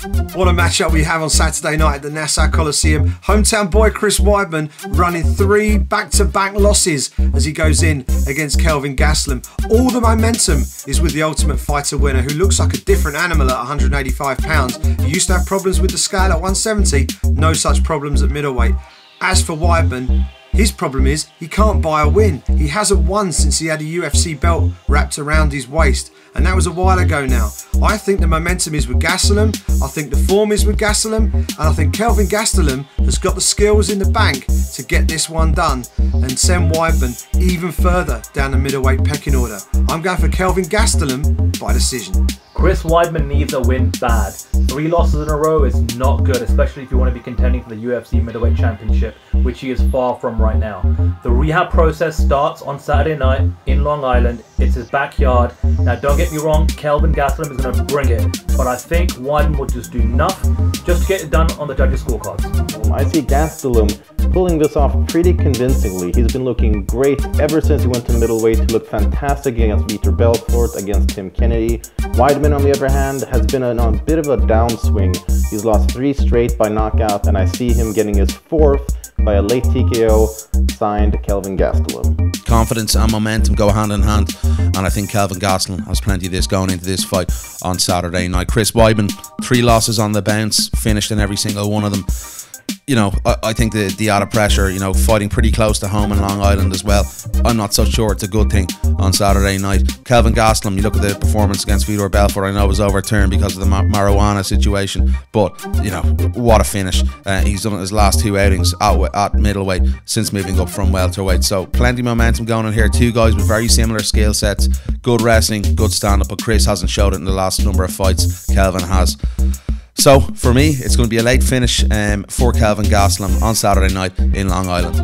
What a matchup we have on Saturday night at the Nassau Coliseum. Hometown boy Chris Weidman running 3 back-to-back losses as he goes in against Kelvin Gastelum. All the momentum is with the Ultimate Fighter winner, who looks like a different animal at 185 pounds. He used to have problems with the scale at 170, no such problems at middleweight. As for Weidman, his problem is he can't buy a win. He hasn't won since he had a UFC belt wrapped around his waist, and that was a while ago now. I think the momentum is with Gastelum, I think the form is with Gastelum, and I think Kelvin Gastelum has got the skills in the bank to get this one done and send Weidman even further down the middleweight pecking order. I'm going for Kelvin Gastelum by decision. Chris Weidman needs a win bad. 3 losses in a row is not good, especially if you want to be contending for the UFC middleweight championship, which he is far from right now. The rehab process starts on Saturday night in Long Island. It's his backyard. Now don't get me wrong, Kelvin Gastelum is going to bring it, but I think Weidman will just do enough just to get it done on the judges' scorecards. I see Gastelum pulling this off pretty convincingly. He's been looking great ever since he went to middleweight. He looked fantastic against Vitor Belfort, against Tim Kennedy. Weidman, on the other hand, has been on a bit of a downswing. He's lost 3 straight by knockout, and I see him getting his 4th by a late TKO, signed Kelvin Gastelum. Confidence and momentum go hand in hand, and I think Kelvin Gastelum has plenty of this going into this fight on Saturday night. Chris Weidman, 3 losses on the bounce, finished in every single one of them. You know, I think the added pressure, you know, fighting pretty close to home in Long Island as well, I'm not so sure it's a good thing on Saturday night. Kelvin Gastelum, you look at the performance against Vitor Belfort, I know it was overturned because of the marijuana situation, but, you know, what a finish. He's done his last 2 outings at middleweight since moving up from welterweight, so plenty of momentum going on here. 2 guys with very similar skill sets, good wrestling, good stand-up, but Chris hasn't showed it in the last number of fights. Kelvin has. So, for me, it's going to be a late finish for Kelvin Gastelum on Saturday night in Long Island.